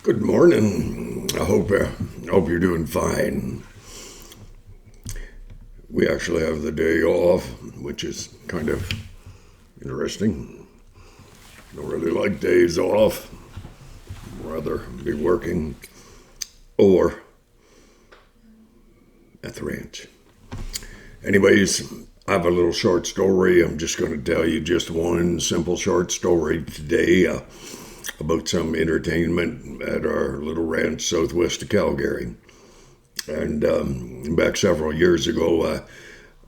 Good morning. I hope you're doing fine. We actually have the day off, which is kind of interesting. Don't really like days off. Rather be working or at the ranch. Anyways, I have a little short story. I'm just going to tell you just one simple short story today about some entertainment at our little ranch southwest of Calgary. And back several years ago,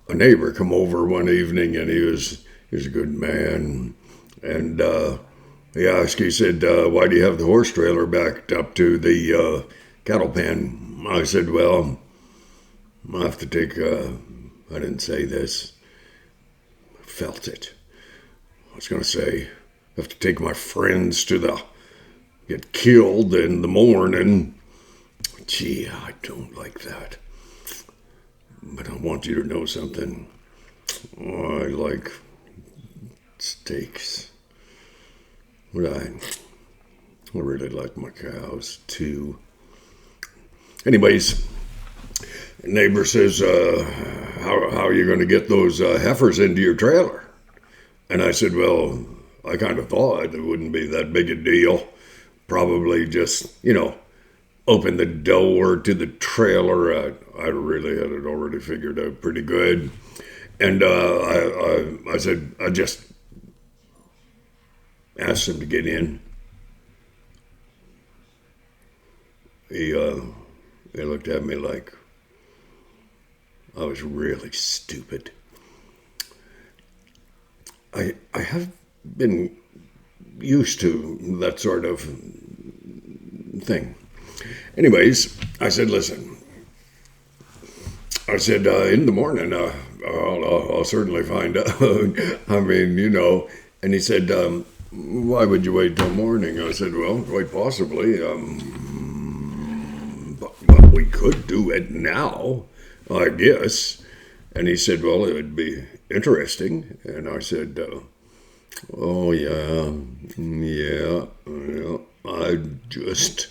a neighbor come over one evening, and he was a good man, and he asked. He said, "Why do you have the horse trailer backed up to the cattle pen?" I said, "Well, I have to take." I didn't say this. I felt it. I was going to say, I have to take my friends to get killed in the morning. Gee, I don't like that. But I want you to know something. I like steaks. But I really like my cows too. Anyways, neighbor says, how are you going to get those heifers into your trailer? And I said, well, I kind of thought it wouldn't be that big a deal. Probably just, open the door to the trailer. I really had it already figured out pretty good. And I said, I just asked him to get in. He looked at me like I was really stupid. I have been used to that sort of thing. Anyways, I said, listen. I said, in the morning, I'll certainly find out. I mean, And he said, why would you wait till morning? I said, well, quite possibly. But we could do it now, I guess. And he said, well, it would be interesting. And I said, oh, yeah. I just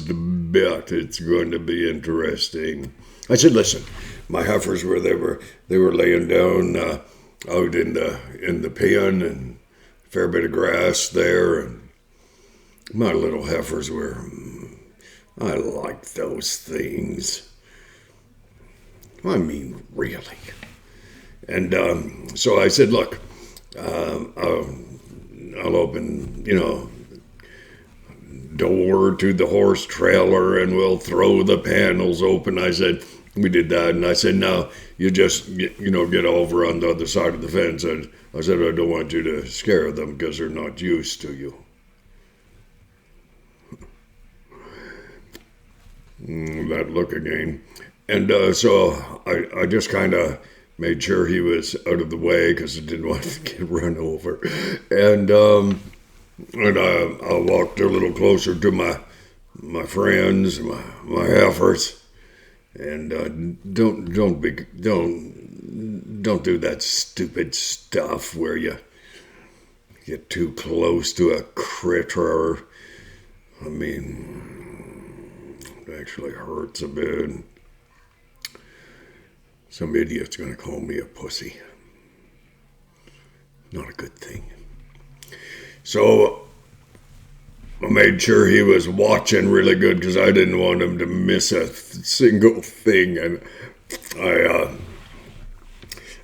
bet it's going to be interesting. I said, listen, my heifers they were laying down out in the pen, and a fair bit of grass there, and my little heifers I like those things. I mean, really. And so I said, look, I'll open, door to the horse trailer, and we'll throw the panels open. I said, we did that, and I said, now you just get over on the other side of the fence. And I said, I don't want you to scare them because they're not used to you. That look again. And so I just kind of made sure he was out of the way because I didn't want to get run over. And I walked a little closer to my friends, my heifers, and don't do that stupid stuff where you get too close to a critter. I mean, it actually hurts a bit. Some idiot's gonna call me a pussy. Not a good thing. So I made sure he was watching really good because I didn't want him to miss a single thing. And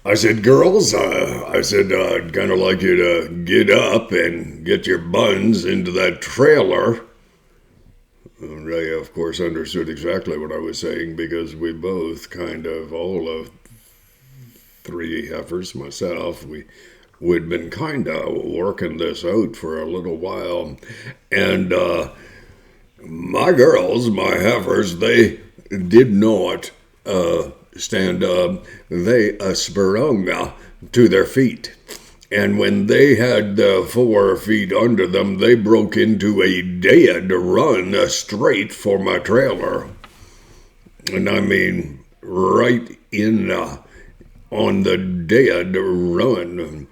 I said, girls, I'd kind of like you to get up and get your buns into that trailer. And they, of course, understood exactly what I was saying because we both all of three heifers, myself, we'd been kind of working this out for a little while. And my girls, my heifers, they did not stand up. They sprung to their feet. And when they had the 4 feet under them, they broke into a dead run straight for my trailer. And I mean, right in on the dead run.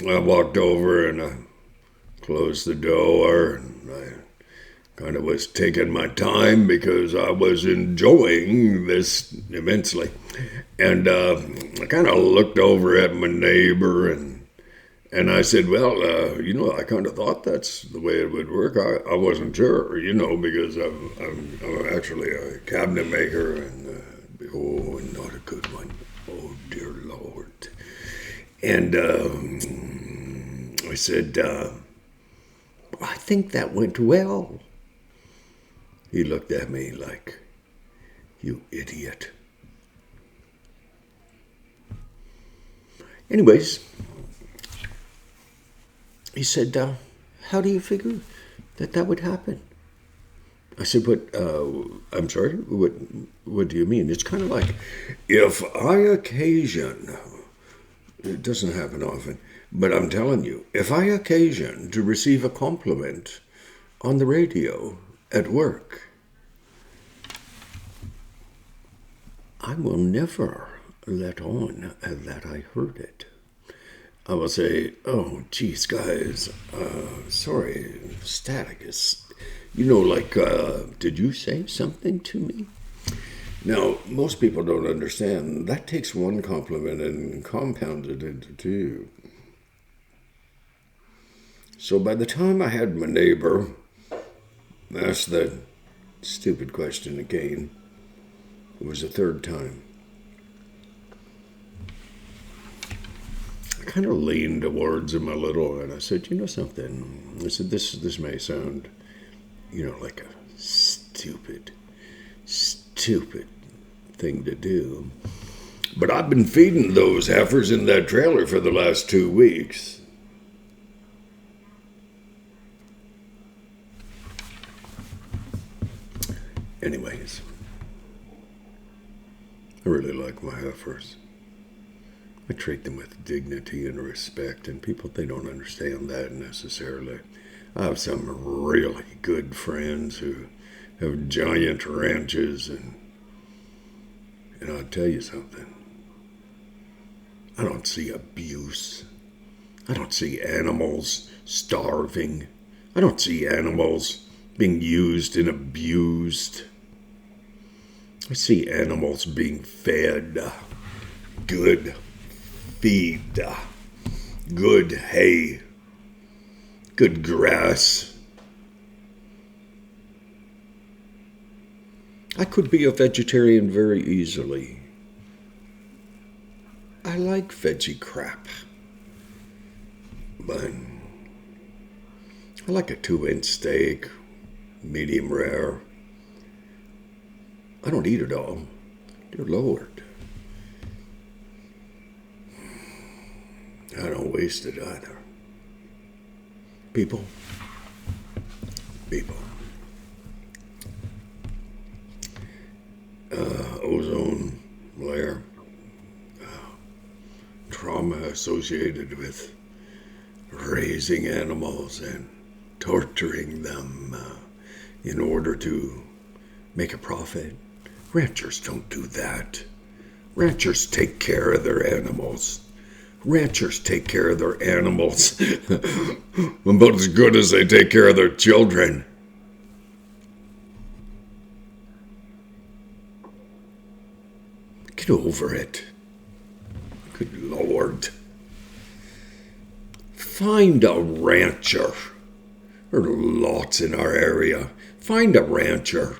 I walked over and I closed the door. And kind of was taking my time because I was enjoying this immensely. And I kind of looked over at my neighbor and I said, well, I kind of thought that's the way it would work. I wasn't sure, because I'm actually a cabinet maker and, not a good one. Oh, dear Lord. And I said, I think that went well. He looked at me like, you idiot. Anyways, he said, how do you figure that would happen? I said, but, I'm sorry, what do you mean? It's kind of like, if I occasion, it doesn't happen often, but I'm telling you, if I occasion to receive a compliment on the radio at work, I will never let on that I heard it. I will say, oh, geez, guys, sorry, static is, did you say something to me? Now, most people don't understand. That takes one compliment and compounds it into two. So by the time I had my neighbor ask that stupid question again, it was the third time. I kind of leaned towards him a little, and I said, something? I said, this may sound, like a stupid thing to do. But I've been feeding those heifers in that trailer for the last 2 weeks. Anyways, I really like my heifers. I treat them with dignity and respect, and people, they don't understand that necessarily. I have some really good friends who have giant ranches, and I'll tell you something. I don't see abuse. I don't see animals starving. I don't see animals being used and abused. I see animals being fed good feed, good hay, good grass. I could be a vegetarian very easily. I like veggie crap, but I like a 2-inch steak, medium rare. I don't eat it all. Dear Lord. I don't waste it either. People. Ozone layer. Trauma associated with raising animals and torturing them in order to make a profit. Ranchers don't do that. Ranchers take care of their animals. Ranchers take care of their animals about as good as they take care of their children. Get over it. Good Lord. Find a rancher. There are lots in our area. Find a rancher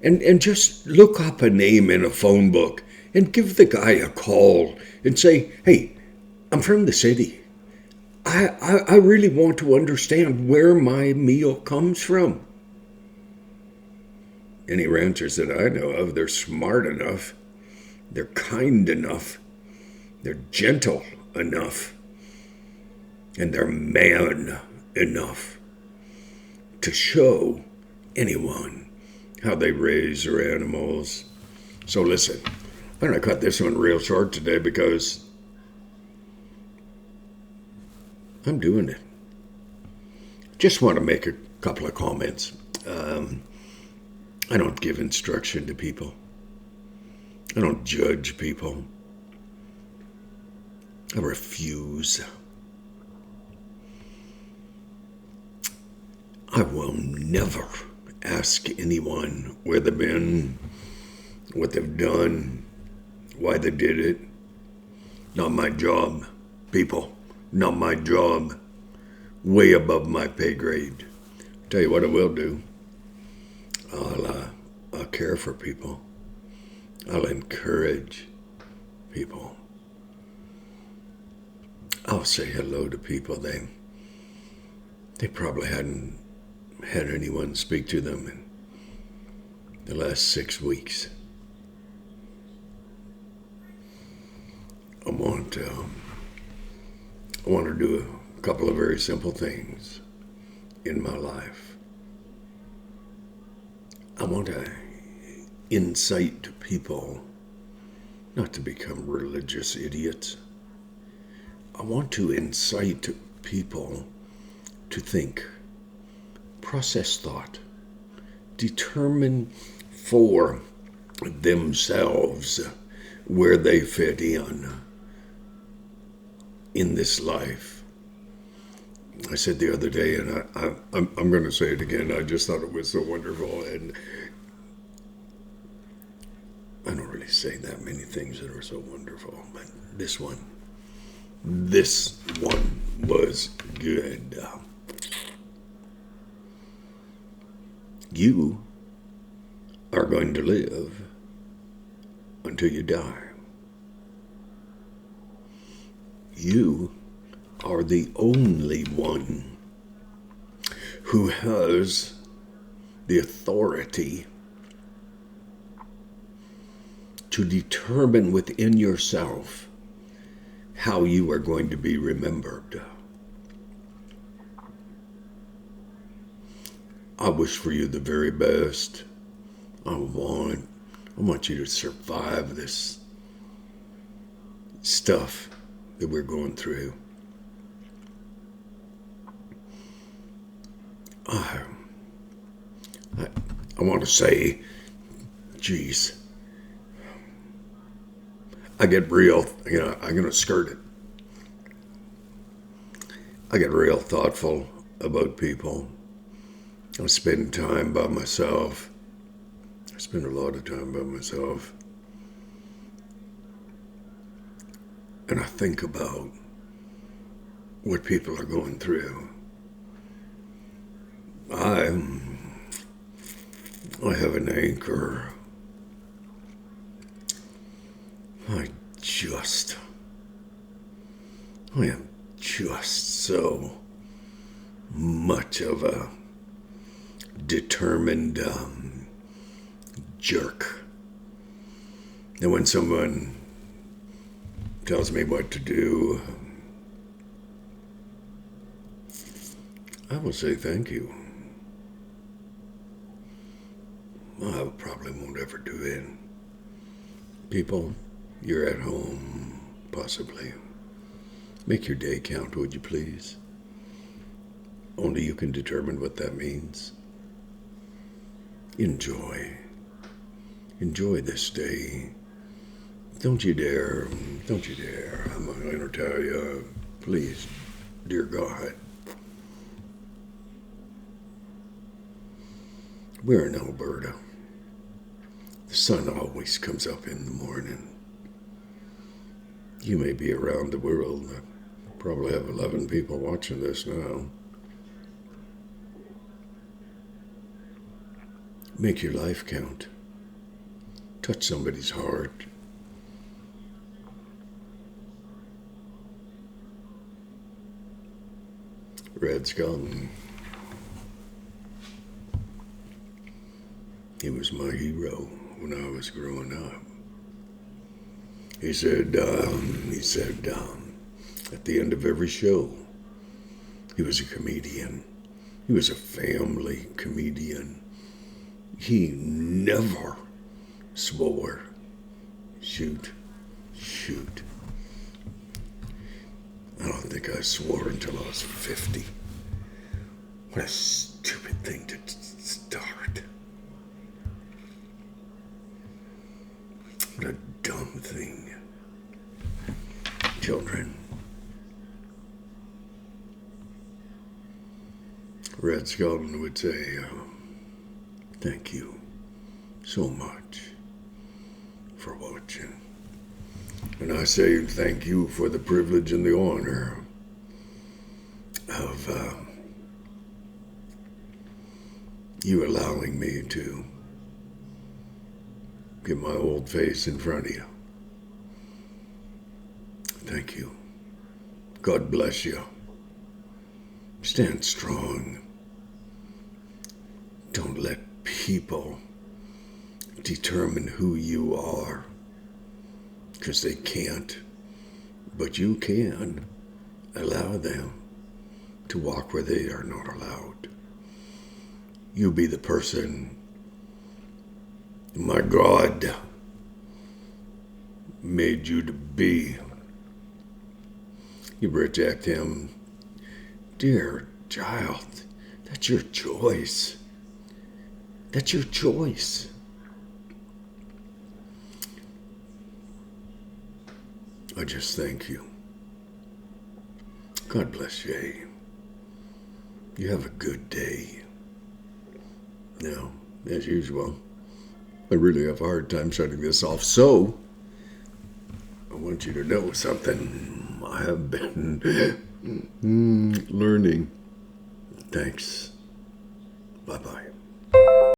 and just look up a name in a phone book and give the guy a call and say, hey, I'm from the city. I really want to understand where my meal comes from. Any ranchers that I know of, they're smart enough, they're kind enough, they're gentle enough, and they're man enough to show anyone how they raise their animals. So listen, I'm going to cut this one real short today because I'm doing it. Just want to make a couple of comments. I don't give instruction to people. I don't judge people. I refuse. I will never ask anyone where they've been, what they've done, why they did it. Not my job, people. Not my job. Way above my pay grade. Tell you what I will do. I'll care for people. I'll encourage people. I'll say hello to people. They probably hadn't had anyone speak to them in the last 6 weeks. I want to do a couple of very simple things in my life. I want to incite people not to become religious idiots. I want to incite people to think, process thought, determine for themselves where they fit in this life. I said the other day, and I'm going to say it again, I just thought it was so wonderful, and I don't really say that many things that are so wonderful, but this one was good. You are going to live until you die. You are the only one who has the authority to determine within yourself how you are going to be remembered. I wish for you the very best. I want you to survive this stuff that we're going through. I want to say, geez, I get real, I'm going to skirt it. I get real thoughtful about people. I spend time by myself. I spend a lot of time by myself. And I think about what people are going through. I have an anchor. I am just so much of a determined jerk. And when someone tells me what to do, I will say thank you. I probably won't ever do it. People, you're at home, possibly. Make your day count, would you please? Only you can determine what that means. Enjoy. Enjoy this day. Don't you dare. I'm going to tell you, please, dear God. We're in Alberta. The sun always comes up in the morning. You may be around the world. I probably have 11 people watching this now. Make your life count. Touch somebody's heart. Red Skelton. He was my hero when I was growing up. He said, at the end of every show, he was a comedian. He was a family comedian. He never swore. Shoot. I don't think I swore until I was 50. What a stupid thing to start. What a dumb thing. Children. Red Skelton would say, Thank you so much for watching. And I say thank you for the privilege and the honor of you allowing me to get my old face in front of you. Thank you. God bless you. Stand strong. Don't let people determine who you are, because they can't. But you can allow them to walk where they are not allowed. You be the person my God made you to be. You reject him. Dear child, that's your choice. That's your choice. I just thank you. God bless you. You have a good day. Now, as usual, I really have a hard time shutting this off, so I want you to know something I have been learning. Thanks. Bye-bye.